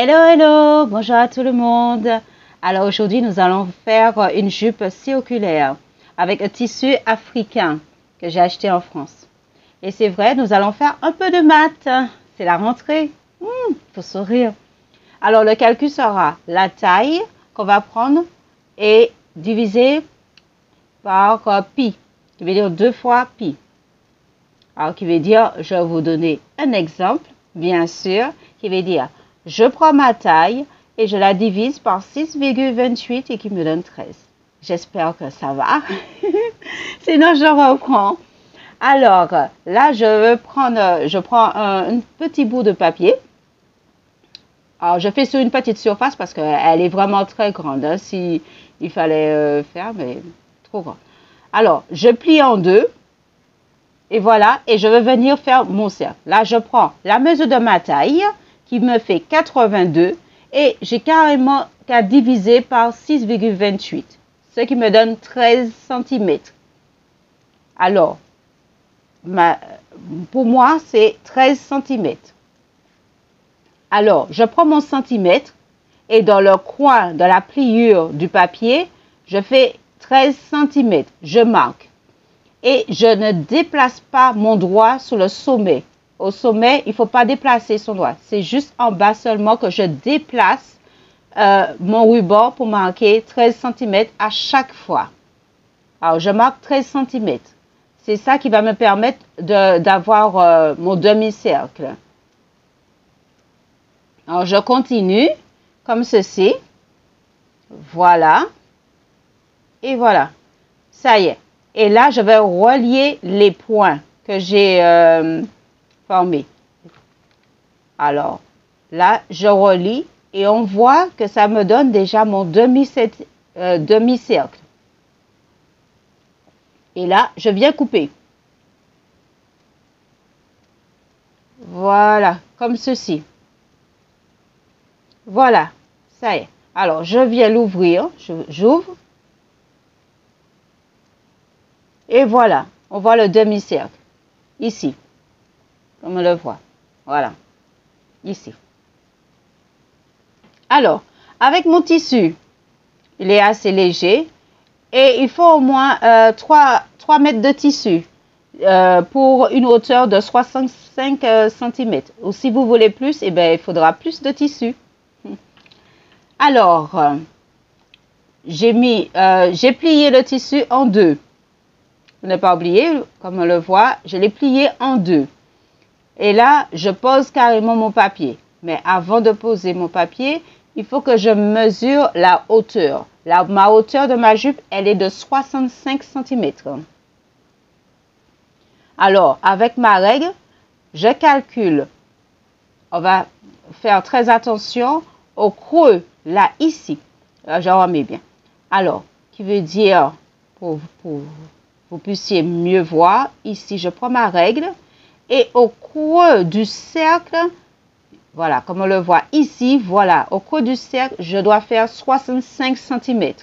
Hello, hello, bonjour à tout le monde. Alors aujourd'hui, nous allons faire une jupe circulaire avec un tissu africain que j'ai acheté en France. Et c'est vrai, nous allons faire un peu de maths. C'est la rentrée. Faut sourire. Alors le calcul sera la taille qu'on va prendre et diviser par pi, qui veut dire 2 fois pi. Alors qui veut dire, je vais vous donner un exemple, bien sûr, qui veut dire je prends ma taille et je la divise par 6,28 et qui me donne 13. J'espère que ça va. Sinon, je reprends. Alors, là, je prends un petit bout de papier. Alors, je fais sur une petite surface parce qu'elle est vraiment très grande. Hein, si il fallait faire, mais trop grand. Alors, je plie en deux. Et voilà, et je vais venir faire mon cercle. Là, je prends la mesure de ma taille qui me fait 82 et j'ai carrément qu'à diviser par 6,28, ce qui me donne 13 cm. Alors, pour moi, c'est 13 cm. Alors, je prends mon centimètre et dans le coin de la pliure du papier, je fais 13 cm. Je marque. Et je ne déplace pas mon doigt sur le sommet. Au sommet, il ne faut pas déplacer son doigt. C'est juste en bas seulement que je déplace mon ruban pour marquer 13 cm à chaque fois. Alors, je marque 13 cm. C'est ça qui va me permettre d'avoir mon demi-cercle. Alors, je continue comme ceci. Voilà. Et voilà. Ça y est. Et là, je vais relier les points que j'ai formés. Alors, là, je relie et on voit que ça me donne déjà mon demi-cercle. Et là, je viens couper. Voilà, comme ceci. Voilà, ça y est. Alors, je viens l'ouvrir. J'ouvre. Et voilà, on voit le demi-cercle, ici, comme on le voit, voilà, ici. Alors, avec mon tissu, il est assez léger et il faut au moins 3 mètres de tissu pour une hauteur de 65 cm. Ou si vous voulez plus, eh bien, il faudra plus de tissu. Alors, j'ai plié le tissu en deux. Ne pas oublier, comme on le voit, je l'ai plié en deux. Et là, je pose carrément mon papier. Mais avant de poser mon papier, il faut que je mesure la hauteur. Ma hauteur de ma jupe, elle est de 65 cm. Alors, avec ma règle, je calcule. On va faire très attention au creux, là, ici. Là, je remets bien. Alors, qui veut dire, pour vous puissiez mieux voir, ici, je prends ma règle et au creux du cercle, voilà, comme on le voit ici, voilà, au creux du cercle, je dois faire 65 cm.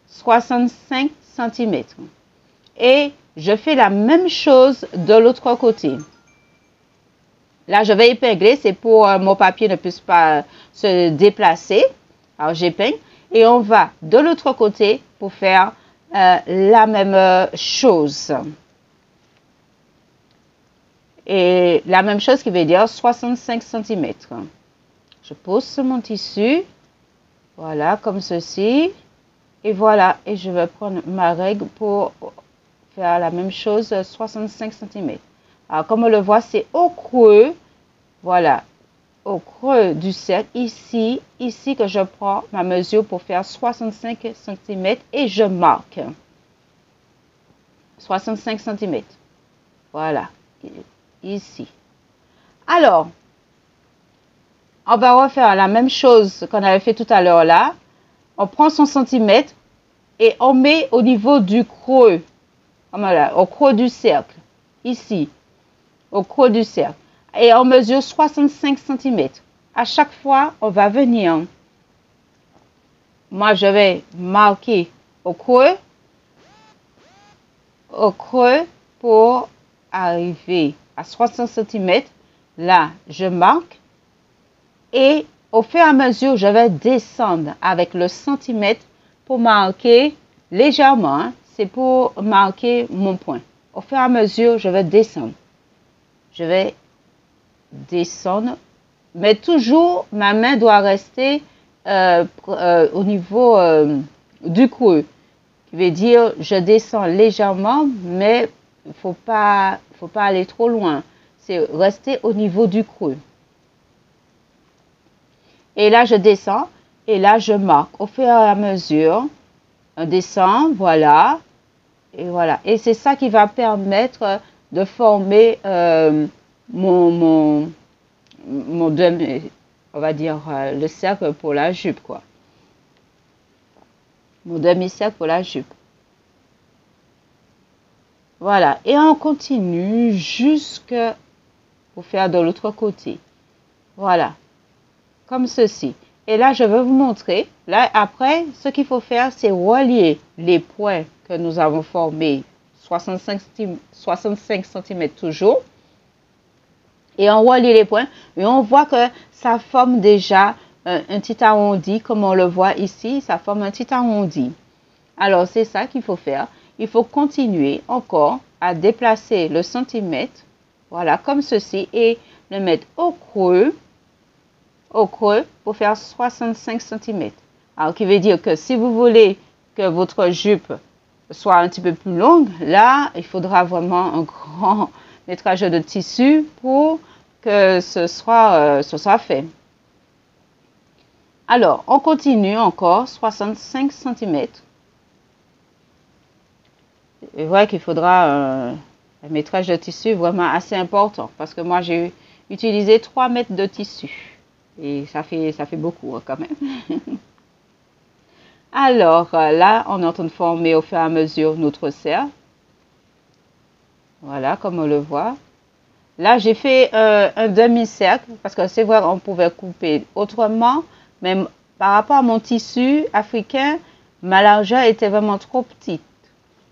65 cm. Et je fais la même chose de l'autre côté. Là, je vais épingler, c'est pour mon papier ne puisse pas se déplacer. Alors, j'épingle et on va de l'autre côté pour faire la même chose. Et la même chose qui veut dire 65 cm. Je pose mon tissu. Voilà, comme ceci. Et voilà. Et je vais prendre ma règle pour faire la même chose, 65 cm. Alors, comme on le voit, c'est au creux. Voilà. Au creux du cercle, ici que je prends ma mesure pour faire 65 cm et je marque 65 cm. Voilà, ici. Alors, on va refaire la même chose qu'on avait fait tout à l'heure là. On prend son centimètre et on met au niveau du creux, voilà, au creux du cercle, ici, au creux du cercle. Et on mesure 65 cm. À chaque fois, on va venir. Moi, je vais marquer au creux pour arriver à 60 cm. Là, je marque et au fur et à mesure, je vais descendre avec le centimètre pour marquer légèrement. Hein, c'est pour marquer mon point. Au fur et à mesure, je vais descendre. Je vais descendre. Mais toujours, ma main doit rester au niveau du creux. Qui veut dire, je descends légèrement, mais il faut pas aller trop loin. C'est rester au niveau du creux. Et là, je descends. Et là, je marque au fur et à mesure. On descend, voilà. Et voilà. Et c'est ça qui va permettre de former mon demi, on va dire le cercle pour la jupe, quoi. Mon demi-cercle pour la jupe. Voilà. Et on continue jusque pour faire de l'autre côté. Voilà. Comme ceci. Et là, je vais vous montrer. Là, après, ce qu'il faut faire, c'est relier les points que nous avons formés, 65 cm toujours. Et on relie les points. Et on voit que ça forme déjà un petit arrondi, comme on le voit ici. Ça forme un petit arrondi. Alors, c'est ça qu'il faut faire. Il faut continuer encore à déplacer le centimètre. Voilà, comme ceci. Et le mettre au creux pour faire 65 cm. Alors, qui veut dire que si vous voulez que votre jupe soit un petit peu plus longue, là, il faudra vraiment un grand métrage de tissu pour que ce soit fait. Alors, on continue encore 65 cm. Et voilà qu'il faudra un métrage de tissu vraiment assez important parce que moi, j'ai utilisé 3 mètres de tissu. Et ça fait beaucoup hein, quand même. Alors là, on est en train de former au fur et à mesure notre cercle. Voilà, comme on le voit. Là, j'ai fait un demi-cercle parce que c'est vrai qu'on pouvait couper autrement. Mais par rapport à mon tissu africain, ma largeur était vraiment trop petite.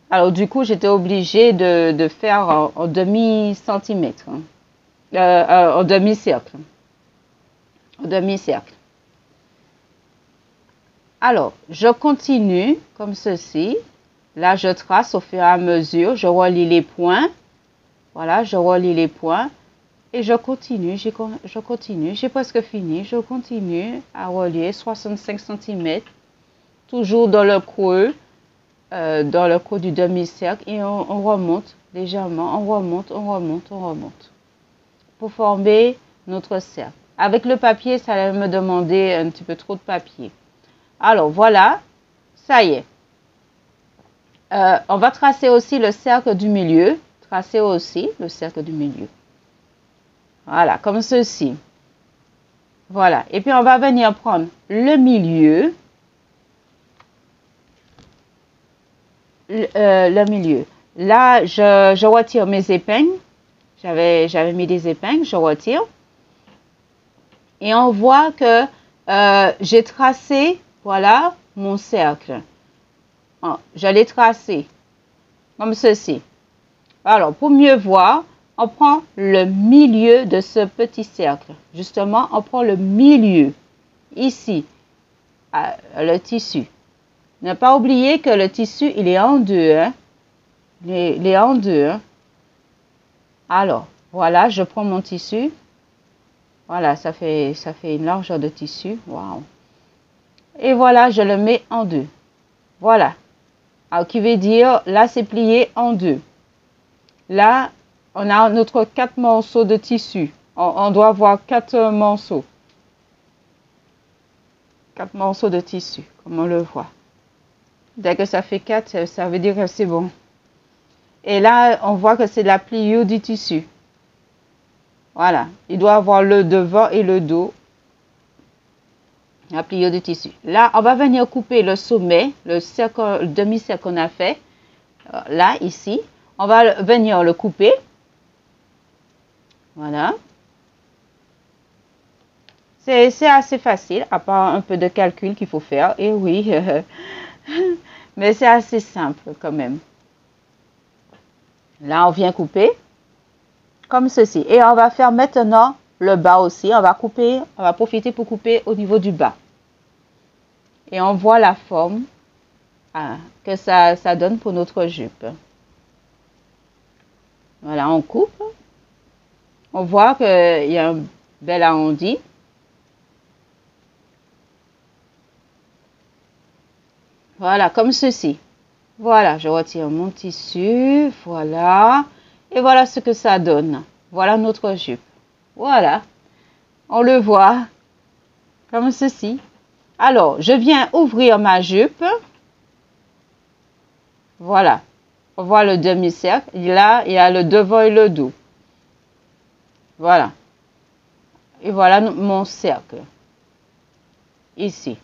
Alors du coup, j'étais obligée de faire en demi-centimètre. En demi-cercle. Demi-cercle. Alors, je continue comme ceci. Là, je trace au fur et à mesure. Je relie les points. Voilà, je relie les points. Et je continue, je continue. J'ai presque fini. Je continue à relier 65 cm. Toujours dans le creux du demi-cercle. Et on remonte légèrement. On remonte, on remonte, on remonte. Pour former notre cercle. Avec le papier, ça allait me demander un petit peu trop de papier. Alors, voilà. Ça y est. On va tracer aussi le cercle du milieu. Tracer aussi le cercle du milieu. Voilà, comme ceci. Voilà. Et puis, on va venir prendre le milieu. Le milieu. Là, je retire mes épingles. J'avais mis des épingles. Je retire. Et on voit que j'ai tracé, voilà, mon cercle. Je l'ai tracé comme ceci. Alors, pour mieux voir, on prend le milieu de ce petit cercle. Justement, on prend le milieu, ici, le tissu. Ne pas oublier que le tissu, il est en deux. Hein? Il est en deux. Hein? Alors, voilà, je prends mon tissu. Voilà, ça fait une largeur de tissu. Waouh. Et voilà, je le mets en deux. Voilà. Alors, qui veut dire, là, c'est plié en deux. Là, on a notre 4 morceaux de tissu. On doit avoir 4 morceaux. 4 morceaux de tissu, comme on le voit. Dès que ça fait 4, ça veut dire que c'est bon. Et là, on voit que c'est la pliure du tissu. Voilà, il doit avoir le devant et le dos. La pliure du tissu. Là, on va venir couper le sommet, le demi-cercle qu'on a fait. Là, ici. On va venir le couper. Voilà. C'est assez facile, à part un peu de calcul qu'il faut faire. Et oui, mais c'est assez simple quand même. Là, on vient couper. Comme ceci. Et on va faire maintenant le bas aussi. On va profiter pour couper au niveau du bas. Et on voit la forme que ça donne pour notre jupe. Voilà, on coupe. On voit qu'il y a un bel arrondi. Voilà, comme ceci. Voilà, je retire mon tissu. Voilà. Et voilà ce que ça donne. Voilà notre jupe. Voilà. On le voit comme ceci. Alors, je viens ouvrir ma jupe. Voilà. On voit le demi-cercle. Là, il y a le devant et le dos. Voilà. Et voilà mon cercle. Ici.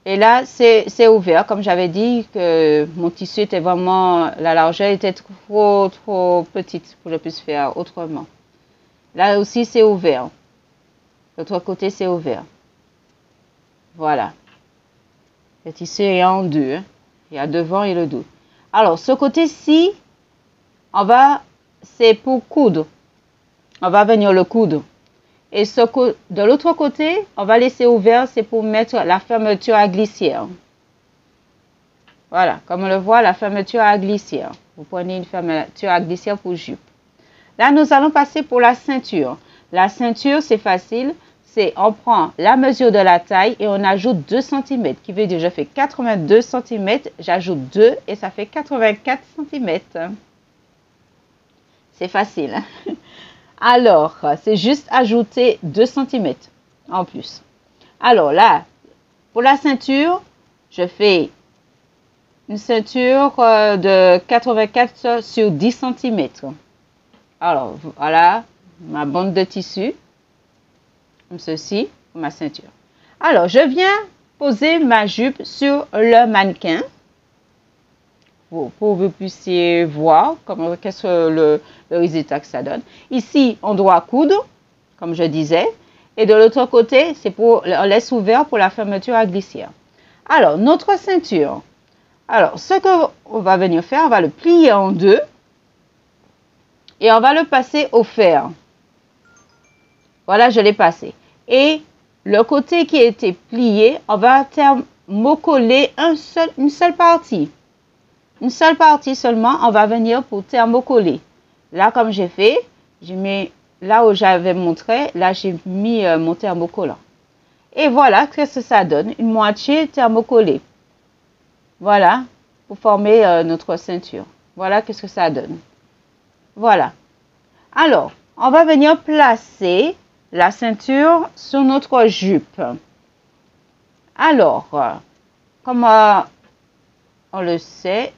Et là, c'est ouvert. Comme j'avais dit que mon tissu était vraiment... La largeur était trop petite pour que je puisse faire autrement. Là aussi, c'est ouvert. L'autre côté, c'est ouvert. Voilà. Le tissu est en deux. Il y a devant et le dos. Alors, ce côté-ci, c'est pour coudre. On va venir le coudre. Et de l'autre côté, on va laisser ouvert, c'est pour mettre la fermeture à glissière. Voilà, comme on le voit, la fermeture à glissière. Vous prenez une fermeture à glissière pour jupe. Là, nous allons passer pour la ceinture. La ceinture, c'est facile. On prend la mesure de la taille et on ajoute 2 cm, qui veut dire je fais 82 cm, j'ajoute 2 et ça fait 84 cm. C'est facile. Alors, c'est juste ajouter 2 cm en plus. Alors là, pour la ceinture, je fais une ceinture de 84 sur 10 cm. Alors, voilà ma bande de tissu. Comme ceci, pour ma ceinture. Alors, je viens poser ma jupe sur le mannequin. Pour que vous puissiez voir qu'est-ce que le résultat que ça donne. Ici, on doit coudre, comme je disais. Et de l'autre côté, on laisse ouvert pour la fermeture à glissière. Alors, notre ceinture. Alors, ce qu'on va venir faire, on va le plier en deux. Et on va le passer au fer. Voilà, je l'ai passé. Et le côté qui a été plié, on va thermocoller une seule partie. Une seule partie seulement, on va venir pour thermocoller. Là, comme j'ai fait, j'ai mis là où j'avais montré, là j'ai mis mon thermocollant. Et voilà ce que ça donne, une moitié thermocollée. Voilà, pour former notre ceinture. Voilà qu'est-ce que ça donne. Voilà. Alors, on va venir placer la ceinture sur notre jupe. Alors, comme on le sait,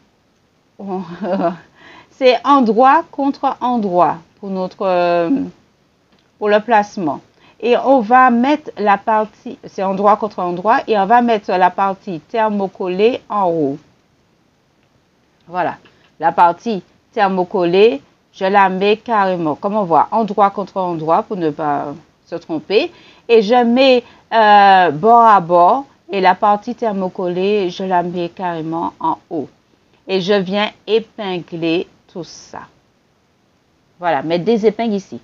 c'est endroit contre endroit pour le placement. Et on va mettre la partie, c'est endroit contre endroit, et on va mettre la partie thermocollée en haut. Voilà, la partie thermocollée, je la mets carrément, comme on voit, endroit contre endroit pour ne pas se tromper. Et je mets bord à bord et la partie thermocollée, je la mets carrément en haut. Et je viens épingler tout ça. Voilà, mettre des épingles ici.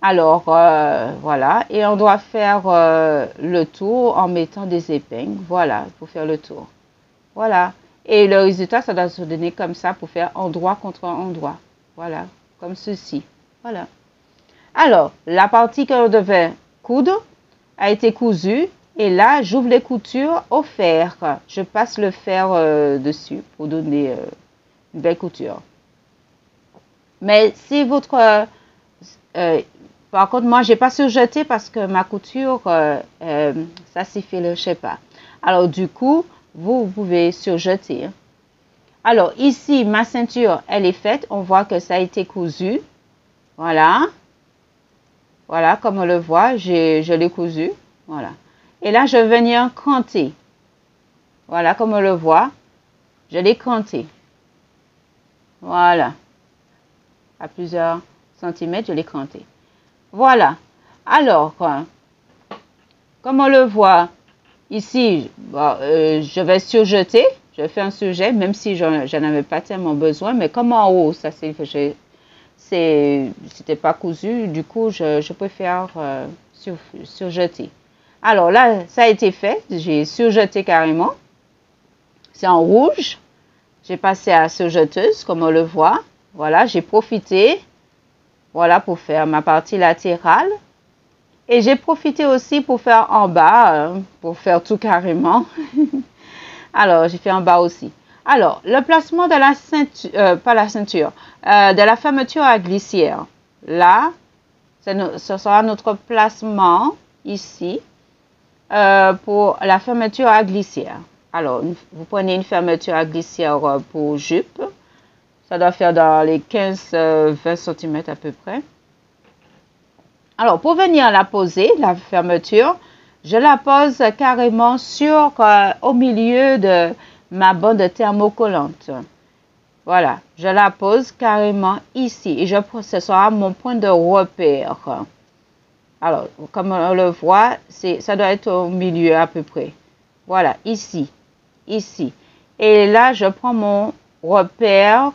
Alors, voilà, et on doit faire le tour en mettant des épingles. Voilà, pour faire le tour. Voilà. Et le résultat, ça doit se donner comme ça pour faire endroit contre endroit. Voilà, comme ceci. Voilà. Alors, la partie que l'on devait coudre a été cousue. Et là, j'ouvre les coutures au fer. Je passe le fer dessus pour donner une belle couture. Mais si votre... par contre, moi, je n'ai pas surjeté parce que ma couture, ça suffit, je ne sais pas. Alors, du coup, vous pouvez surjeter. Alors, ici, ma ceinture, elle est faite. On voit que ça a été cousu. Voilà. Voilà, comme on le voit, je l'ai cousu. Voilà. Et là, je vais venir cranter. Voilà, comme on le voit, je l'ai cranté. Voilà. À plusieurs centimètres, je l'ai cranté. Voilà. Alors, comme on le voit, ici, je vais surjeter. Je fais un sujet, même si je n'en avais pas tellement besoin. Mais comme en haut, ça c'était pas cousu, du coup, je préfère surjeter. Alors là, ça a été fait, j'ai surjeté carrément. C'est en rouge. J'ai passé à la surjeteuse, comme on le voit. Voilà, j'ai profité, voilà, pour faire ma partie latérale. Et j'ai profité aussi pour faire en bas, pour faire tout carrément. Alors, j'ai fait en bas aussi. Alors, le placement de la ceinture, pas la ceinture, de la fermeture à glissière. Là, ce sera notre placement ici pour la fermeture à glissière. Alors, vous prenez une fermeture à glissière pour jupe. Ça doit faire dans les 15-20 cm à peu près. Alors, pour venir la poser, la fermeture, je la pose carrément au milieu de ma bande thermocollante. Voilà, je la pose carrément ici. Et ce sera mon point de repère. Alors, comme on le voit, ça doit être au milieu à peu près. Voilà, ici. Et là, je prends mon repère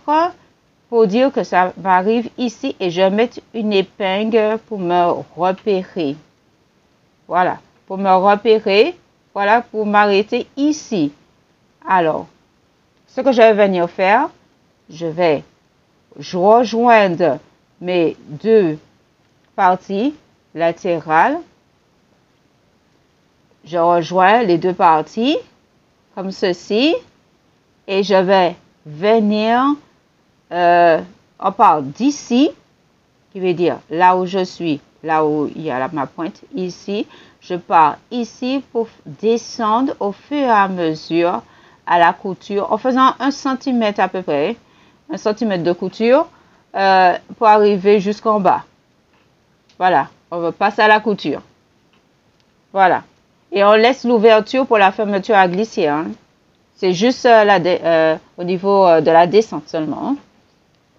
pour dire que ça arrive ici et je vais mettre une épingle pour me repérer. Voilà, pour me repérer, voilà, pour m'arrêter ici. Alors, ce que je vais venir faire, je vais rejoindre mes deux parties latérales. Je rejoins les deux parties comme ceci et je vais venir, on part d'ici, qui veut dire là où je suis, là où il y a ma pointe, ici, je pars ici pour descendre au fur et à mesure à la couture en faisant 1 cm à peu près, 1 cm de couture pour arriver jusqu'en bas. Voilà, on va passer à la couture. Voilà. Et on laisse l'ouverture pour la fermeture à glissière. Hein. C'est juste au niveau de la descente seulement. Hein.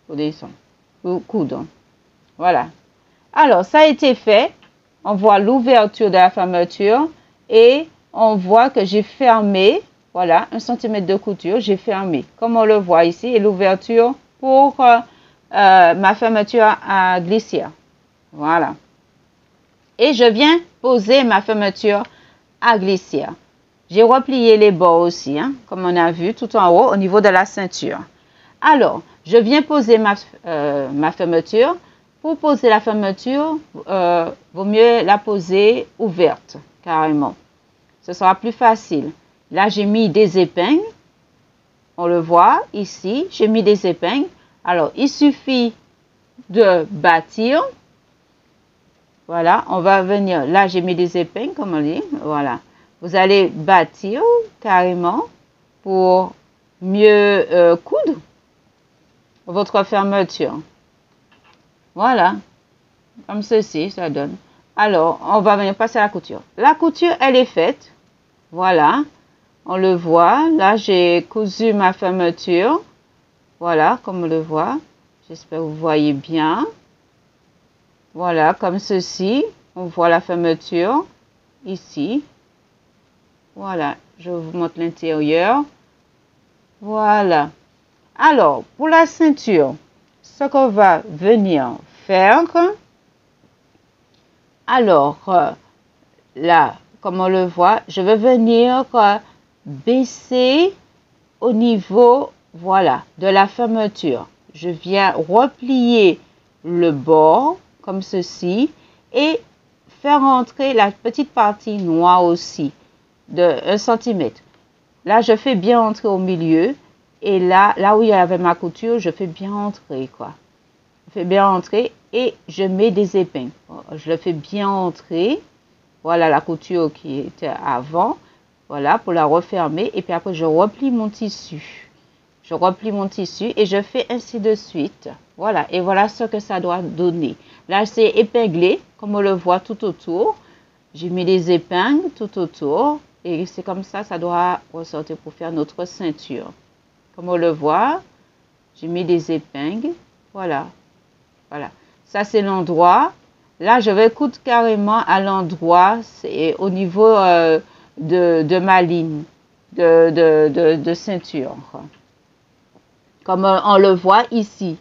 Pour descendre. Pour coudre. Voilà. Alors, ça a été fait. On voit l'ouverture de la fermeture. Et on voit que j'ai fermé. Voilà, 1 cm de couture. J'ai fermé. Comme on le voit ici. Et l'ouverture pour ma fermeture à glissière. Voilà. Et je viens poser ma fermeture à glissière. J'ai replié les bords aussi, hein, comme on a vu tout en haut au niveau de la ceinture. Alors, je viens poser ma fermeture. Pour poser la fermeture, vaut mieux la poser ouverte, carrément. Ce sera plus facile. Là, j'ai mis des épingles. On le voit ici, j'ai mis des épingles. Alors, il suffit de bâtir. Voilà, on va venir. Là, j'ai mis des épingles, comme on dit. Voilà. Vous allez bâtir carrément pour mieux coudre votre fermeture. Voilà. Comme ceci, ça donne. Alors, on va venir passer à la couture. La couture, elle est faite. Voilà. On le voit. Là, j'ai cousu ma fermeture. Voilà, comme on le voit. J'espère que vous voyez bien. Voilà, comme ceci, on voit la fermeture ici. Voilà, je vous montre l'intérieur. Voilà. Alors, pour la ceinture, ce qu'on va venir faire, alors, là, comme on le voit, je vais venir baisser au niveau, voilà, de la fermeture. Je viens replier le bord comme ceci et faire entrer la petite partie noire aussi de 1 cm. Là, je fais bien entrer au milieu et là où il y avait ma couture, je fais bien entrer quoi. Je fais bien entrer et je mets des épingles. Je le fais bien entrer. Voilà la couture qui était avant. Voilà pour la refermer et puis après je replie mon tissu. Je replie mon tissu et je fais ainsi de suite. Voilà, et voilà ce que ça doit donner. Là, c'est épinglé, comme on le voit tout autour. J'ai mis des épingles tout autour. Et c'est comme ça, ça doit ressortir pour faire notre ceinture. Comme on le voit, j'ai mis des épingles. Voilà. Voilà. Ça, c'est l'endroit. Là, je vais coudre carrément à l'endroit. C'est au niveau de ma ligne de ceinture. Comme on le voit ici.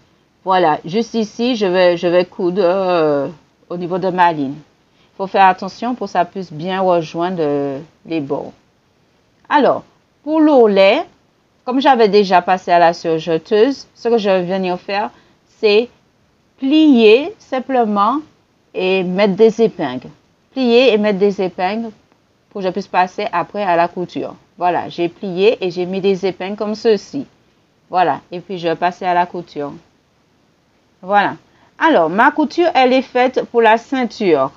Voilà, juste ici, je vais coudre au niveau de ma ligne. Il faut faire attention pour que ça puisse bien rejoindre les bords. Alors, pour l'ourlet, comme j'avais déjà passé à la surjeteuse, ce que je vais venir faire, c'est plier simplement et mettre des épingles. Plier et mettre des épingles pour que je puisse passer après à la couture. Voilà, j'ai plié et j'ai mis des épingles comme ceci. Voilà, et puis je vais passer à la couture. Voilà. Alors, ma couture, elle est faite pour la ceinture.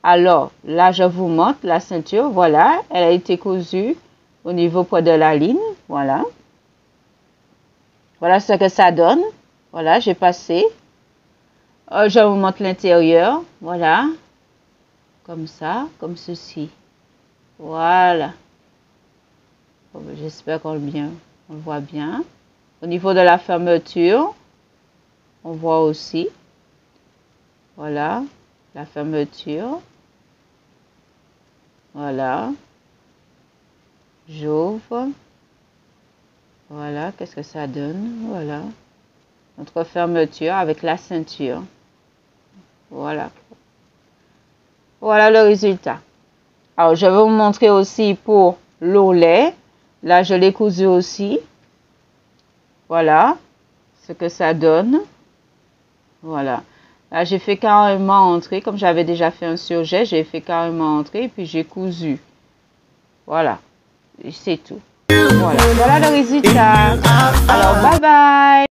Alors, là, je vous montre la ceinture. Voilà, elle a été cousue au niveau près de la ligne. Voilà. Voilà ce que ça donne. Voilà, j'ai passé. Je vous montre l'intérieur. Voilà. Comme ça, comme ceci. Voilà. J'espère qu'on le voit bien. Au niveau de la fermeture, on voit aussi. Voilà, la fermeture. Voilà. J'ouvre. Voilà, qu'est-ce que ça donne? Voilà. Notre fermeture avec la ceinture. Voilà. Voilà le résultat. Alors, je vais vous montrer aussi pour l'ourlet. Là, je l'ai cousu aussi. Voilà ce que ça donne. Voilà. Là, j'ai fait carrément entrer. Comme j'avais déjà fait un surjet, j'ai fait carrément entrer et puis j'ai cousu. Voilà. C'est tout. Voilà. Voilà le résultat. Alors, bye bye.